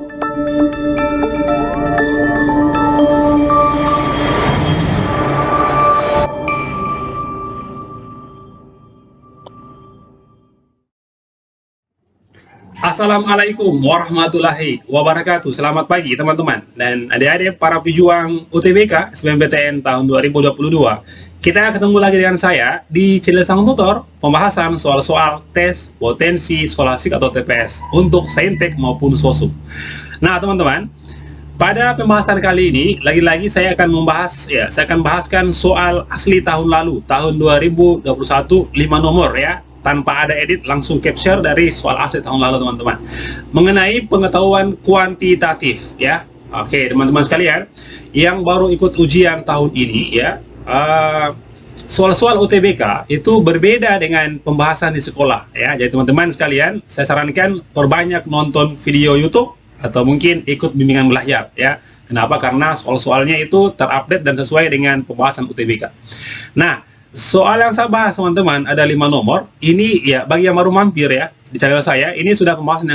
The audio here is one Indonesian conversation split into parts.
Assalamualaikum warahmatullahi wabarakatuh. Selamat pagi teman-teman dan adik-adik para pejuang UTBK SBMPTN tahun 2022. Kita ketemu lagi dengan saya di channel Sang Tutor, pembahasan soal-soal tes potensi skolastik atau TPS untuk Saintek maupun Sosum. Nah teman-teman, pada pembahasan kali ini lagi-lagi saya akan bahaskan soal asli tahun lalu, tahun 2021, 5 nomor ya, tanpa ada edit, langsung capture dari soal asli tahun lalu teman-teman, mengenai pengetahuan kuantitatif ya. Oke teman-teman sekalian yang baru ikut ujian tahun ini ya, soal-soal UTBK itu berbeda dengan pembahasan di sekolah ya. Jadi teman-teman sekalian, saya sarankan perbanyak nonton video YouTube atau mungkin ikut bimbingan belajar ya. Kenapa? Karena soal-soalnya itu terupdate dan sesuai dengan pembahasan UTBK. Nah, soal yang saya bahas teman-teman ada 5 nomor. Ini ya bagi yang baru mampir ya di channel saya, ini sudah pembahasan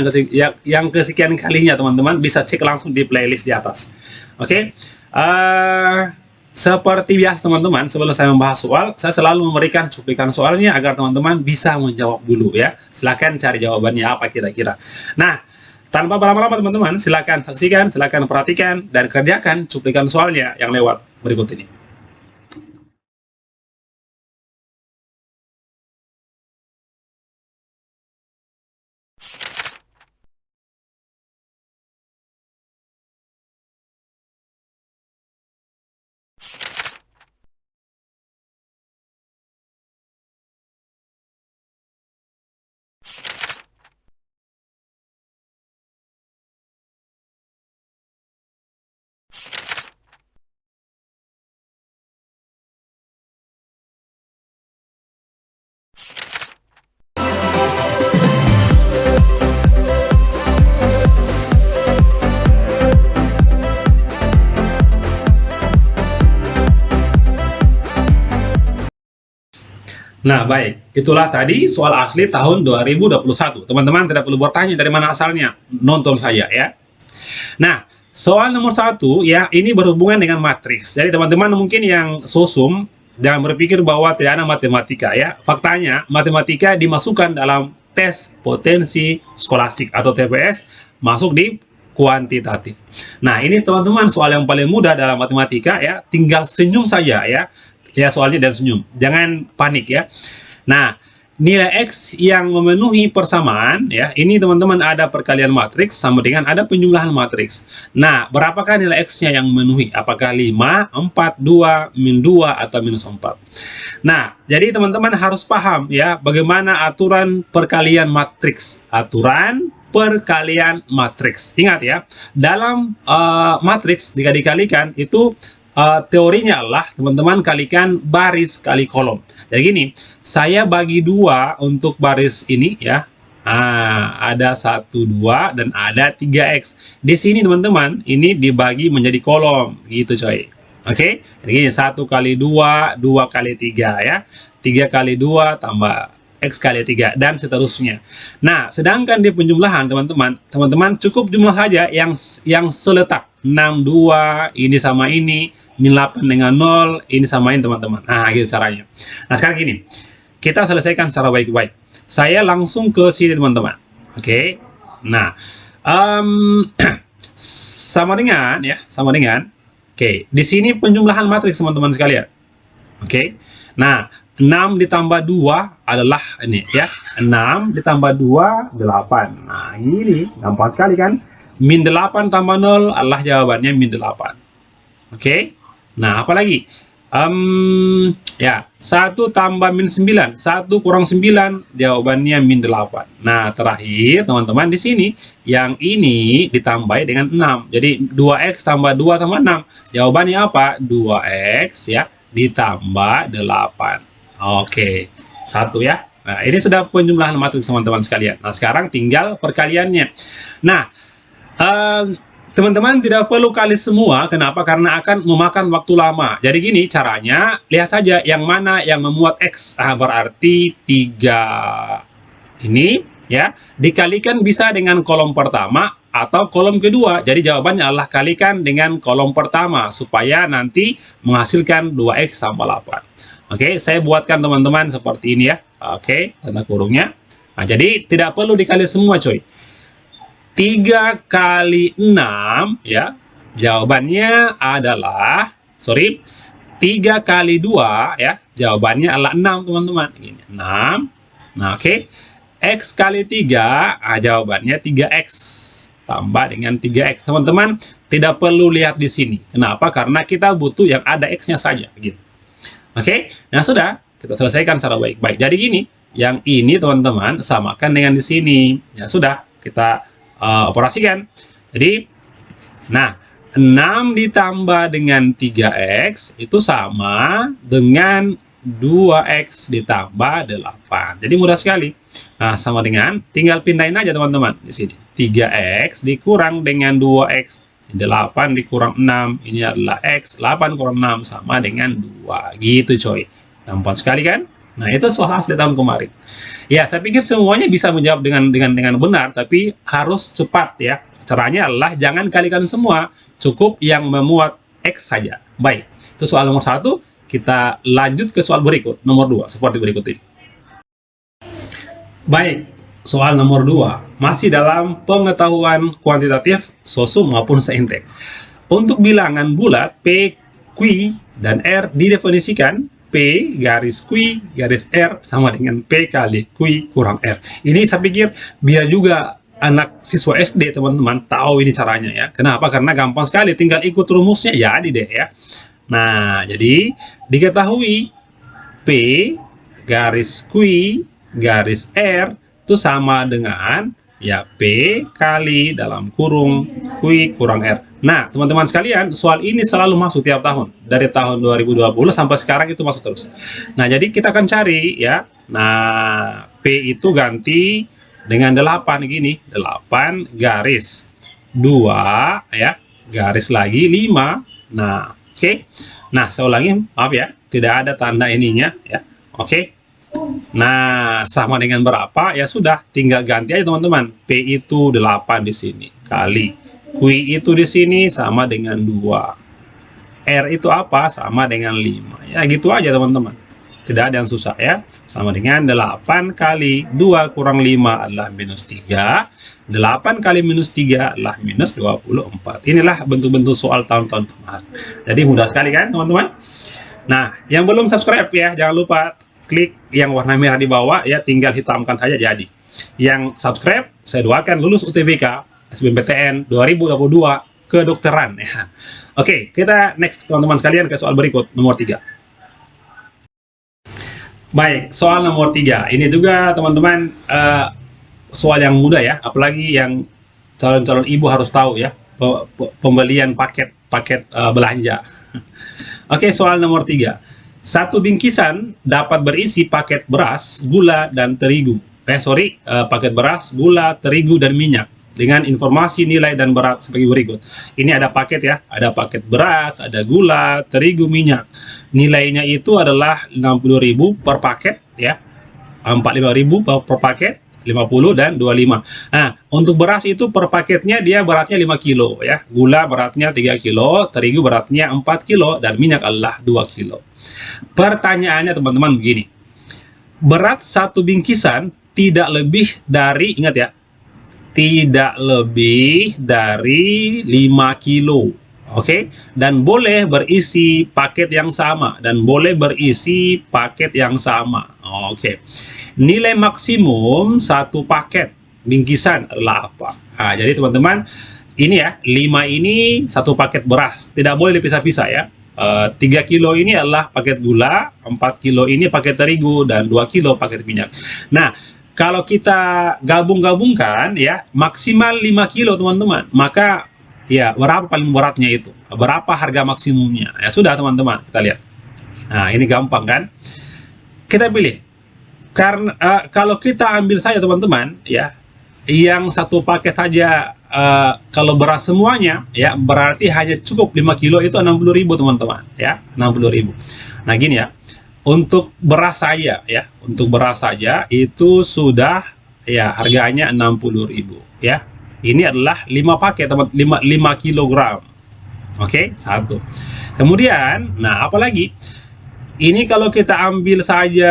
yang kesekian kalinya teman-teman, bisa cek langsung di playlist di atas. Oke. Seperti biasa teman-teman, sebelum saya membahas soal, saya selalu memberikan cuplikan soalnya agar teman-teman bisa menjawab dulu ya. Silakan cari jawabannya apa kira-kira. Nah, tanpa berlama-lama teman-teman, silakan saksikan, silakan perhatikan dan kerjakan cuplikan soalnya yang lewat berikut ini. Nah, baik. Itulah tadi soal asli tahun 2021. Teman-teman tidak perlu bertanya dari mana asalnya. Nonton saja ya. Nah, soal nomor 1 ya, ini berhubungan dengan matriks. Jadi teman-teman mungkin yang sosum dan berpikir bahwa tidak ada matematika ya. Faktanya, matematika dimasukkan dalam tes potensi skolastik atau TPS, masuk di kuantitatif. Nah, ini teman-teman soal yang paling mudah dalam matematika ya. Tinggal senyum saja ya. Ya soalnya dan senyum, jangan panik ya. Nah, nilai X yang memenuhi persamaan ya, ini teman-teman ada perkalian matriks sama dengan ada penjumlahan matriks. Nah, berapakah nilai X-nya yang memenuhi? Apakah 5, 4, 2, min 2 atau minus 4? Nah, jadi teman-teman harus paham ya bagaimana aturan perkalian matriks. Aturan perkalian matriks. Ingat ya, dalam matriks jika dikalikan itu teorinya adalah teman-teman kalikan baris kali kolom. Jadi gini, saya bagi 2 untuk baris ini ya. Ada 1, 2 dan ada 3X. Di sini teman-teman, ini dibagi menjadi kolom gitu coy. Oke? Jadi gini, 1 kali 2, 2 kali 3 ya. 3 kali 2 tambah X kali 3 dan seterusnya. Nah, sedangkan di penjumlahan teman-teman cukup jumlah saja yang seletak. 6, 2, ini sama ini, min 8 dengan 0, ini samain teman-teman. Nah, gitu caranya. Nah, sekarang gini, kita selesaikan secara baik-baik. Saya langsung ke sini teman-teman. Oke. Nah, sama dengan ya, sama dengan. Oke, di sini penjumlahan matriks teman-teman sekalian. Oke. Nah, 6 ditambah 2 adalah ini ya. 6 ditambah 2, 8. Nah, ini gampang sekali kan? Min 8 tambah 0 adalah jawabannya min 8. Oke. Nah, apalagi? Ya, 1 tambah min 9. 1 kurang 9, jawabannya min 8. Nah, terakhir teman-teman di sini, yang ini ditambah dengan 6. Jadi, 2X tambah 2 tambah 6. Jawabannya apa? 2X ya, ditambah 8. Oke, 1 ya. Nah, ini sudah penjumlahan matriks teman-teman sekalian. Nah, sekarang tinggal perkaliannya. Nah, teman-teman tidak perlu kali semua. Kenapa? Karena akan memakan waktu lama. Jadi gini caranya, lihat saja yang mana yang memuat X. Berarti 3 ini ya, dikalikan bisa dengan kolom pertama atau kolom kedua. Jadi jawabannya adalah kalikan dengan kolom pertama supaya nanti menghasilkan 2x tambah 8. Oke, saya buatkan teman-teman seperti ini ya. Oke, tanda kurungnya. Nah, jadi tidak perlu dikali semua coy. 3 kali 6 ya. Jawabannya adalah 3 kali 2 ya. Jawabannya adalah 6 teman-teman. Ini 6. Nah, oke. X kali 3, jawabannya 3x tambah dengan 3x. Teman-teman tidak perlu lihat di sini. Kenapa? Karena kita butuh yang ada x-nya saja gitu. Oke. Nah, sudah kita selesaikan secara baik-baik. Jadi gini, yang ini teman-teman samakan dengan di sini. Ya sudah, kita operasikan. Jadi nah, 6 ditambah dengan 3x itu sama dengan 2x ditambah 8. Jadi mudah sekali. Nah, sama dengan tinggal pindahin aja teman-teman di sini. 3x dikurang dengan 2x, 8 dikurang 6, ini adalah x, 8 kurang 6 sama dengan 2. Gitu coy. Gampang sekali kan? Nah, itu soal asli tahun kemarin. Ya, saya pikir semuanya bisa menjawab dengan benar, tapi harus cepat ya. Caranya adalah jangan kalikan semua, cukup yang memuat x saja. Baik, itu soal nomor 1. Kita lanjut ke soal berikut, nomor 2, seperti berikut ini. Baik, soal nomor 2, masih dalam pengetahuan kuantitatif, sosum maupun saintek. Untuk bilangan bulat P, Q, dan R didefinisikan P garis Q garis R sama dengan P kali Q kurang R. Ini saya pikir biar juga anak siswa SD teman-teman tahu ini caranya ya. Kenapa? Karena gampang sekali, tinggal ikut rumusnya jadi deh ya. Nah, jadi diketahui P garis Q garis R itu sama dengan ya P kali dalam kurung Q kurang R. Nah, teman-teman sekalian, soal ini selalu masuk tiap tahun. Dari tahun 2020 sampai sekarang itu masuk terus. Nah, jadi kita akan cari ya. Nah, P itu ganti dengan 8 gini. 8 garis 2 ya. Garis lagi 5. Nah, oke. Nah, saya ulangi, maaf ya, tidak ada tanda ininya ya. Oke. Nah, sama dengan berapa? Ya sudah, tinggal ganti aja teman-teman. P itu 8 di sini kali Q itu di sini sama dengan 2. R itu apa? Sama dengan 5. Ya, gitu aja teman-teman. Tidak ada yang susah ya. Sama dengan 8 kali 2 kurang 5 adalah minus 3. 8 kali minus 3 adalah minus 24. Inilah bentuk-bentuk soal tahun-tahun kemarin. Jadi mudah sekali kan teman-teman? Nah, yang belum subscribe ya, jangan lupa klik yang warna merah di bawah ya, tinggal hitamkan saja jadi. Yang subscribe, saya doakan lulus UTBK SBMPTN 2022 kedokteran ya. Oke, kita next teman-teman sekalian ke soal berikut nomor 3. Baik, soal nomor 3. Ini juga teman-teman soal yang mudah ya, apalagi yang calon-calon ibu harus tahu ya, pembelian paket belanja. Oke, soal nomor 3. Satu bingkisan dapat berisi paket beras, gula, dan terigu. Paket beras, gula, terigu, dan minyak dengan informasi nilai dan berat sebagai berikut. Ini ada paket ya, ada paket beras, ada gula, terigu, minyak. Nilainya itu adalah 60.000 per paket ya, 45.000 per paket, 50 dan 25. Nah, untuk beras itu per paketnya dia beratnya 5 kilo ya, gula beratnya 3 kilo, terigu beratnya 4 kilo, dan minyak adalah 2 kilo. Pertanyaannya teman-teman begini, berat satu bingkisan tidak lebih dari, ingat ya, tidak lebih dari 5 kilo. Oke, dan boleh berisi paket yang sama dan boleh berisi paket yang sama. Oke. Nilai maksimum satu paket bingkisan adalah apa? Nah, jadi teman-teman, ini ya, 5 ini satu paket beras, tidak boleh dipisah-pisah ya. 3 kilo ini adalah paket gula, 4 kilo ini paket terigu, dan 2 kilo paket minyak. Nah, kalau kita gabung-gabungkan ya, maksimal 5 kilo teman-teman, maka ya berapa paling beratnya itu? Berapa harga maksimumnya? Ya sudah teman-teman, kita lihat. Nah, ini gampang kan? Kita pilih. Karena kalau kita ambil saja teman-teman ya, yang satu paket saja kalau beras semuanya ya, berarti hanya cukup 5 kilo itu 60.000 teman-teman ya, 60.000. Nah, gini ya. Untuk beras saja ya, untuk beras saja itu sudah ya harganya 60.000 ya. Ini adalah 5 paket, teman, 5 kilogram. Oke, satu. Kemudian, nah apalagi? Ini kalau kita ambil saja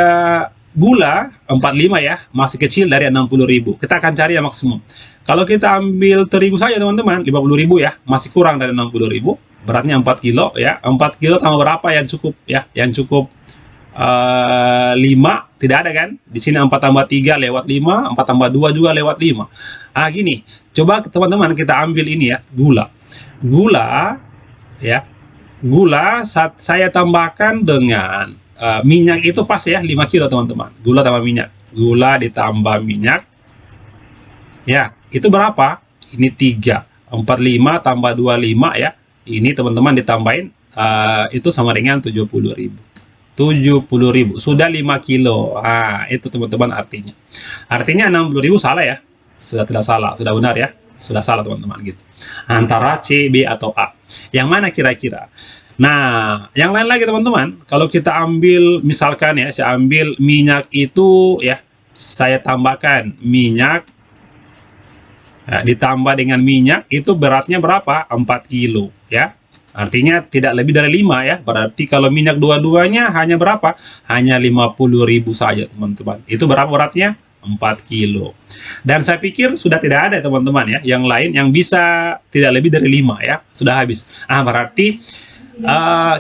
gula 45 ya, masih kecil dari 60.000. Kita akan cari yang maksimum. Kalau kita ambil terigu saja teman-teman, 50.000 ya, masih kurang dari 60.000. Beratnya 4 kilo ya. 4 kilo tambah berapa yang cukup ya? Yang cukup 5 tidak ada kan? Di sini 4 tambah 3 lewat 5, 4 tambah 2 juga lewat 5. Gini, coba teman-teman kita ambil ini ya, gula. Gula ya. Gula saya tambahkan dengan minyak itu pas ya, 5 kilo teman-teman. Gula tambah minyak. Gula ditambah minyak. Ya, itu berapa? Ini 3. 45 tambah 25 ya. Ini teman-teman ditambahin itu sama dengan 70.000. 70.000 sudah 5 kilo. Itu teman-teman artinya. Artinya 60.000 salah ya. Sudah tidak salah, sudah benar ya. Sudah salah teman-teman gitu. Antara C, B atau A. Yang mana kira-kira? Nah, yang lain lagi teman-teman. Kalau kita ambil misalkan ya, saya ambil minyak itu ya, saya tambahkan minyak ya, ditambah dengan minyak itu beratnya berapa? 4 kilo ya. Artinya tidak lebih dari 5 ya. Berarti kalau minyak dua-duanya hanya berapa? Hanya 50.000 saja teman-teman. Itu berapa beratnya? 4 kilo. Dan saya pikir sudah tidak ada teman-teman ya, yang lain yang bisa tidak lebih dari 5 ya. Sudah habis. Berarti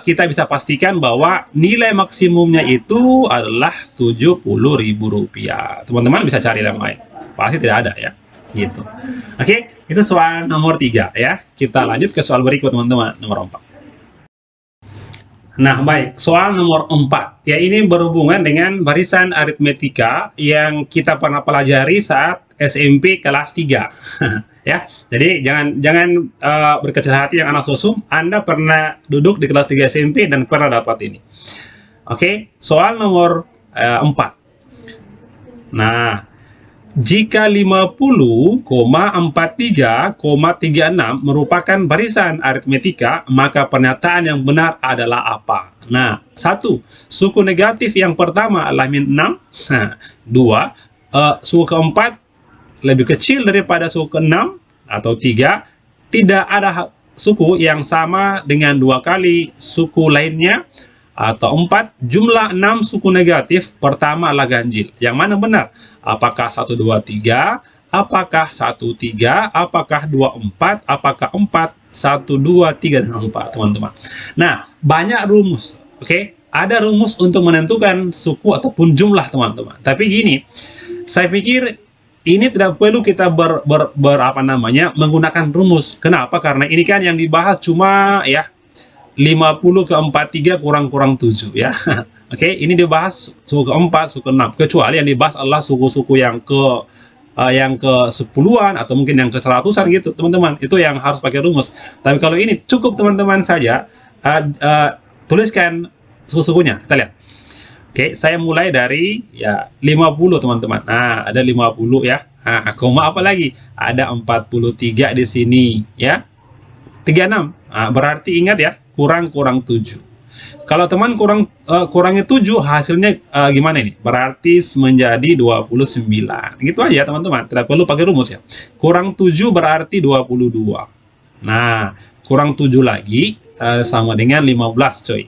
kita bisa pastikan bahwa nilai maksimumnya itu adalah Rp70.000. Teman-teman bisa cari yang lain. Pasti tidak ada ya. Gitu. Oke, itu soal nomor 3 ya. Kita lanjut ke soal berikut teman-teman, nomor 4. Nah, baik, soal nomor 4. Ya, ini berhubungan dengan barisan aritmetika yang kita pernah pelajari saat SMP kelas 3. Ya. Jadi jangan berkecil hati yang anak sosum, Anda pernah duduk di kelas 3 SMP dan pernah dapat ini. Oke, soal nomor 4. Nah, jika 50,43,36 merupakan barisan aritmetika, maka pernyataan yang benar adalah apa? Nah, 1. Suku negatif yang pertama adalah min 6. 2. Suku keempat lebih kecil daripada suku ke-6. Atau 3. Tidak ada suku yang sama dengan 2 kali suku lainnya. Atau 4. Jumlah 6 suku negatif pertama adalah ganjil. Yang mana benar? Apakah 1, 2, 3? Apakah 1, 3? Apakah 2, 4? Apakah 4? 1, 2, 3, dan 4, teman-teman. Nah, banyak rumus. Oke? Ada rumus untuk menentukan suku ataupun jumlah, teman-teman. Tapi gini, saya pikir ini tidak perlu kita menggunakan rumus. Kenapa? Karena ini kan yang dibahas cuma ya 50 ke 43 kurang-kurang 7 ya. Oke, ini dibahas suku keempat, suku ke-6. Kecuali yang dibahas adalah suku-suku yang ke 10-an atau mungkin yang ke 100-an gitu, teman-teman. Itu yang harus pakai rumus. Tapi kalau ini cukup teman-teman saja tuliskan suku-sukunya. Kita lihat. Oke, saya mulai dari ya 50 teman-teman. Nah, ada 50 ya. Koma apa lagi? Ada 43 di sini ya. 36. Berarti ingat ya, kurang 7. Kalau teman kurangi 7, hasilnya gimana ini? Berarti menjadi 29. Gitu aja teman-teman, tidak perlu pakai rumus ya. Kurang 7 berarti 22. Nah, kurang 7 lagi sama dengan 15 coy.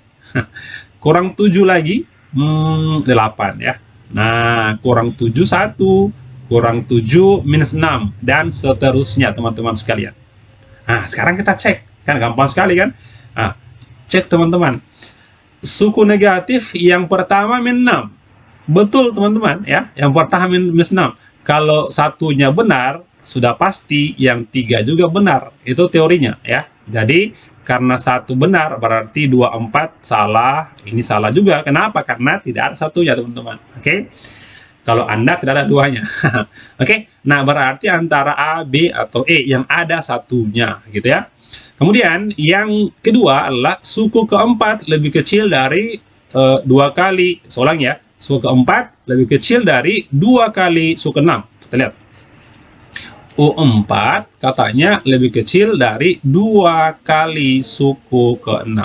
Kurang 7 lagi 8 ya. Nah, kurang 7 1, kurang 7 minus 6, dan seterusnya teman-teman sekalian. Nah, sekarang kita cek. Kan gampang sekali kan? Cek teman-teman. Suku negatif yang pertama min 6. Betul teman-teman ya. Yang pertama minus 6. Kalau satunya benar, sudah pasti yang 3 juga benar. Itu teorinya ya. Jadi karena 1 benar berarti 24 salah. Ini salah juga. Kenapa? Karena tidak ada satunya teman-teman. Oke. Kalau Anda tidak ada duanya. Oke. Nah, berarti antara A, B, atau E yang ada satunya gitu ya. Kemudian yang kedua adalah suku keempat lebih kecil dari 2 kali. Seulang ya, suku keempat lebih kecil dari 2 kali suku ke-6. Kita lihat. U4 katanya lebih kecil dari 2 kali suku ke-6.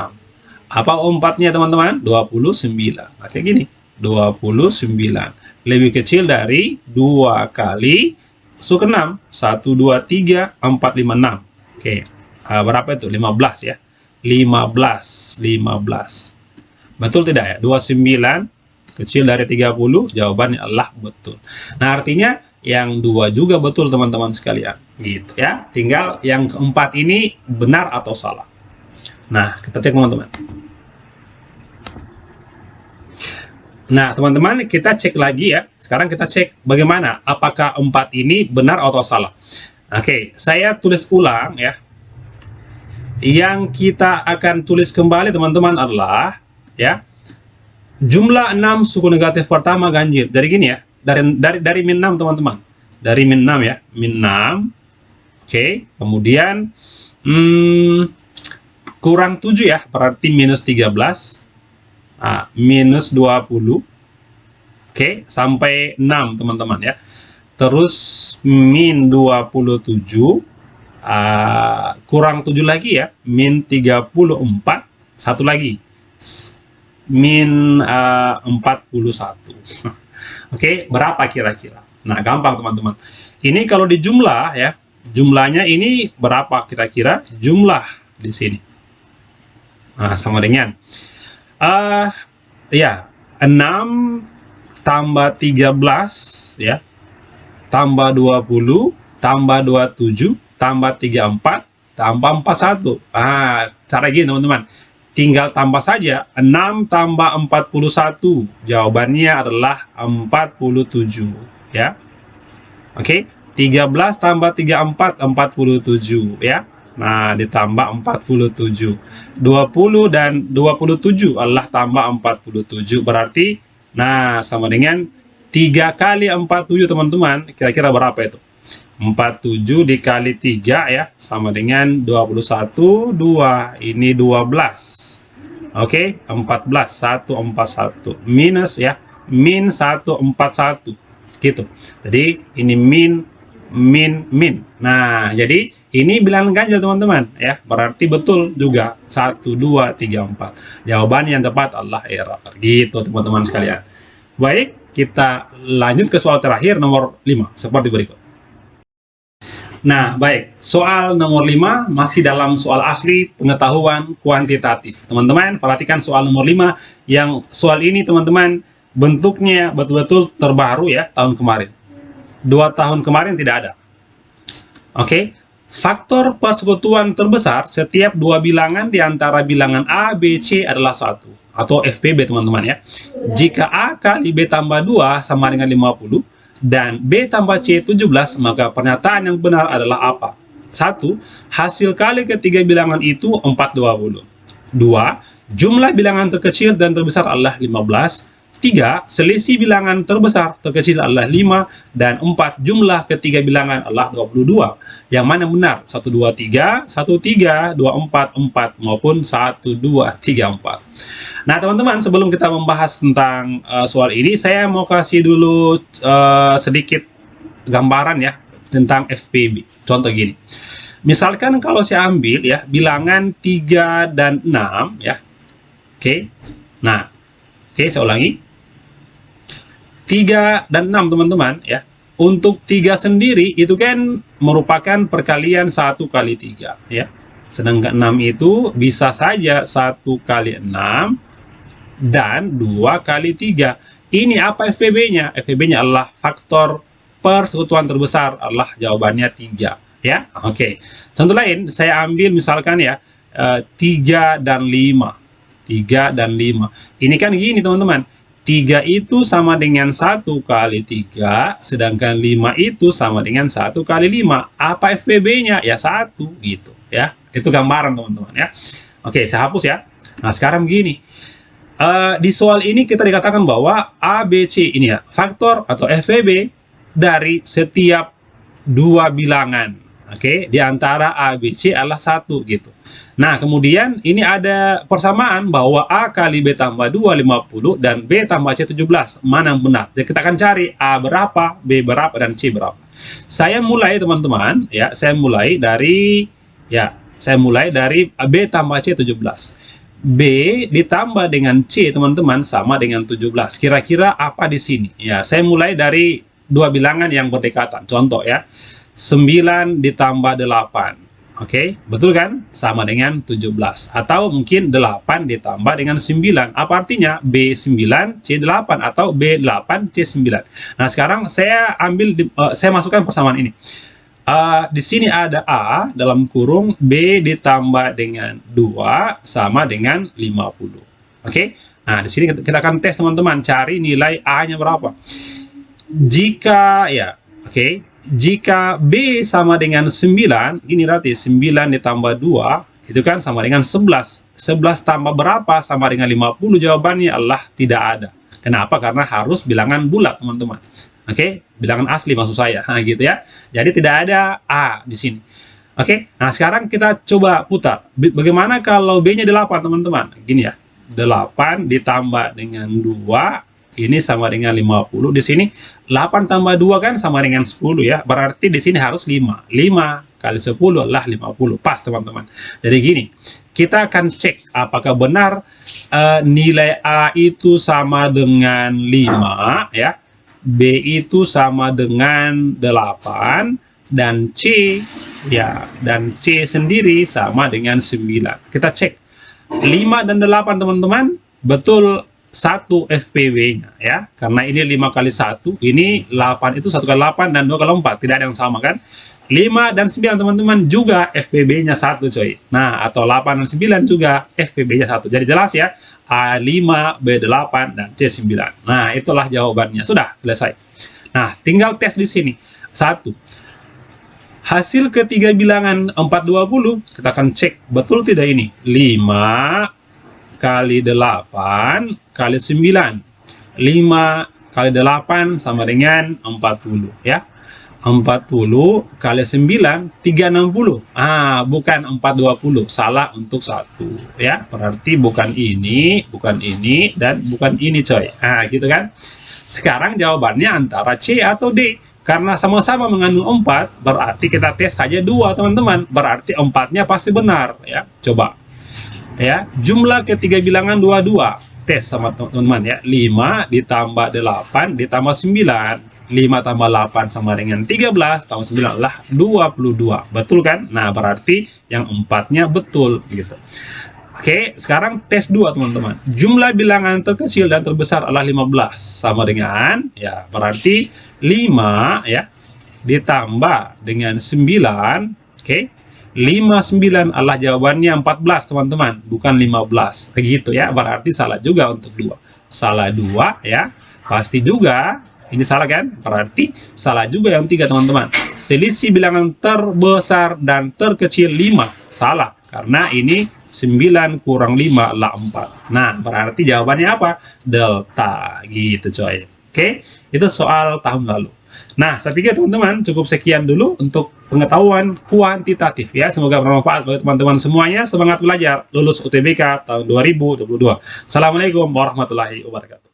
Apa U4-nya teman-teman? 29. Oke gini, 29. Lebih kecil dari 2 kali masuk ke 6. 1, 2, 3, 4, 5, 6. Oke. Berapa itu? 15 ya. 15. Betul tidak ya? 29 kecil dari 30, jawabannya adalah betul. Nah, artinya yang 2 juga betul teman-teman sekalian. Gitu ya. Tinggal yang keempat ini benar atau salah. Nah, kita cek teman-teman. Nah, teman-teman, kita cek lagi ya. Sekarang kita cek bagaimana apakah 4 ini benar atau salah. Oke, saya tulis ulang ya. Yang kita akan tulis kembali teman-teman adalah ya, jumlah 6 suku negatif pertama ganjil. Dari gini ya, dari min 6 teman-teman. Dari min 6 ya, min 6. Oke, kemudian kurang 7 ya, berarti minus 13. Minus 20. Oke, sampai 6 teman-teman ya. Terus min 27. Kurang 7 lagi ya, min 34. Satu lagi, min 41. Oke, berapa kira-kira? Nah, gampang teman-teman. Ini kalau di jumlah ya, jumlahnya ini berapa kira-kira jumlah di sini? Nah, sama dengan ya, 6 tambah 13 ya, tambah 20 tambah 27 tambah 34 tambah 41. Cara gini teman-teman, tinggal tambah saja. 6 tambah 41, jawabannya adalah 47 ya. Oke, 13 tambah 34, 47 ya. Nah, ditambah 47. 20 dan 27 adalah tambah 47. Berarti, nah, sama dengan 3 kali 47 teman-teman. Kira-kira berapa itu? 47 dikali 3 ya, sama dengan 21, 2. Ini 12. Oke, 14, 141. Minus ya, min 141. Gitu. Jadi, ini min. Nah, jadi ini bilangan ganjil teman-teman ya, berarti betul juga 1, 2, 3, 4. Jawaban yang tepat adalah error. Gitu teman-teman sekalian. Baik, kita lanjut ke soal terakhir nomor 5 seperti berikut. Nah, baik, soal nomor 5 masih dalam soal asli pengetahuan kuantitatif. Teman-teman, perhatikan soal nomor 5 yang soal ini teman-teman bentuknya betul-betul terbaru ya, tahun kemarin. 2 tahun kemarin tidak ada. Oke, faktor persekutuan terbesar setiap dua bilangan di antara bilangan A, B, C adalah 1 atau FPB teman-teman ya. Jika A kali B tambah 2 sama dengan 50 dan B tambah C 17, maka pernyataan yang benar adalah apa? 1. Hasil kali ketiga bilangan itu 420. 2. Jumlah bilangan terkecil dan terbesar adalah 15. 3. Selisih bilangan terbesar terkecil adalah 5. Dan 4. Jumlah ketiga bilangan adalah 22. Yang mana benar? 1, 2, 3, 1, 3, 2, 4, 4, maupun 1, 2, 3, 4. Nah, teman-teman, sebelum kita membahas tentang soal ini, saya mau kasih dulu sedikit gambaran ya tentang FPB. Contoh gini. Misalkan kalau saya ambil ya bilangan 3 dan 6 ya. Oke. Nah, oke, saya ulangi. 3 dan 6 teman-teman ya. Untuk 3 sendiri itu kan merupakan perkalian 1 kali 3 ya. Sedangkan 6 itu bisa saja 1 kali 6 dan 2 kali 3. Ini apa FPB-nya? FPB-nya adalah faktor persekutuan terbesar, adalah jawabannya 3 ya. Oke. Contoh lain saya ambil misalkan ya 3 dan 5. 3 dan 5. Ini kan gini teman-teman. 3 itu sama dengan 1 kali 3, sedangkan 5 itu sama dengan 1 kali 5. Apa FPB-nya? Ya 1 gitu ya. Itu gambaran teman-teman ya. Oke, saya hapus ya. Nah, sekarang begini. Di soal ini kita dikatakan bahwa A, B, C ini ya, faktor atau FPB dari setiap dua bilangan. Oke, di antara A, B, C adalah 1 gitu. Nah, kemudian ini ada persamaan bahwa A kali B tambah 2, 50, dan B tambah C 17. Mana yang benar? Jadi kita akan cari A berapa, B berapa, dan C berapa. Saya mulai teman-teman, ya, saya mulai dari B tambah C 17. B ditambah dengan C teman-teman sama dengan 17. Kira-kira apa di sini? Ya, saya mulai dari dua bilangan yang berdekatan. Contoh ya, 9 ditambah 8. Oke, betul kan? Sama dengan 17. Atau mungkin 8 ditambah dengan 9. Apa artinya? B9, C8 atau B8, C9. Nah, sekarang saya saya masukkan persamaan ini. Di sini ada A dalam kurung B ditambah dengan 2 sama dengan 50. Oke? Nah, di sini kita akan tes teman-teman, cari nilai A-nya berapa. Jika ya, oke. Jika B sama dengan 9, gini berarti 9 ditambah 2, itu kan sama dengan 11. 11 tambah berapa sama dengan 50? Jawabannya adalah tidak ada. Kenapa? Karena harus bilangan bulat, teman-teman. Oke, bilangan asli maksud saya. Nah, gitu ya. Jadi tidak ada A di sini. Oke, nah sekarang kita coba putar. Bagaimana kalau B-nya 8, teman-teman? Gini ya, 8 ditambah dengan 2, ini sama dengan 50. Di sini 8 tambah 2 kan sama dengan 10 ya. Berarti di sini harus 5. 5 kali 10 adalah 50. Pas, teman-teman. Jadi gini, kita akan cek apakah benar nilai A itu sama dengan 5 ya. B itu sama dengan 8 dan C ya, dan C sendiri sama dengan 9. Kita cek 5 dan 8, teman-teman, betul 1 FPW-nya ya, karena ini 5 kali 1, ini 8 itu 1 kali 8 dan 2 kali 4, tidak ada yang sama kan. 5 dan 9, teman-teman, juga FPB-nya 1 coy. Nah, atau 8 dan 9 juga FPB-nya 1. Jadi jelas ya, A5, B8 dan C9. Nah, itulah jawabannya. Sudah selesai. Nah, tinggal tes di sini. 1. Hasil ketiga bilangan 420, kita akan cek betul tidak ini. 5 kali 8 kali 9. 5 kali 8 sama dengan 40 ya. 40 kali 9, 360. Bukan 420, salah untuk 1 ya. Berarti bukan ini, dan bukan ini coy. Gitu kan. Sekarang jawabannya antara C atau D. Karena sama-sama mengandung 4, berarti kita tes saja 2, teman-teman. Berarti 4-nya pasti benar ya. Coba ya, jumlah ketiga bilangan 22. Tes sama teman-teman ya. 5 ditambah 8 ditambah 9. 5 tambah 8 sama dengan 13, tambah 9 adalah 22. Betul kan? Nah, berarti yang 4-nya betul gitu. Oke, sekarang tes 2, teman-teman. Jumlah bilangan terkecil dan terbesar adalah 15. Sama dengan ya, berarti 5 ya ditambah dengan 9. Oke. 59 adalah jawabannya 14, teman-teman, bukan 15. Begitu ya, berarti salah juga untuk 2. Salah 2 ya. Pasti juga ini salah kan? Berarti salah juga yang 3, teman-teman. Selisih bilangan terbesar dan terkecil 5. Salah, karena ini 9 kurang 5 adalah 4. Nah, berarti jawabannya apa? Delta, gitu coy. Oke, itu soal tahun lalu. Nah, saya pikir teman-teman cukup sekian dulu untuk pengetahuan kuantitatif ya. Semoga bermanfaat bagi teman-teman semuanya. Semangat belajar, lulus UTBK tahun 2022. Assalamualaikum warahmatullahi wabarakatuh.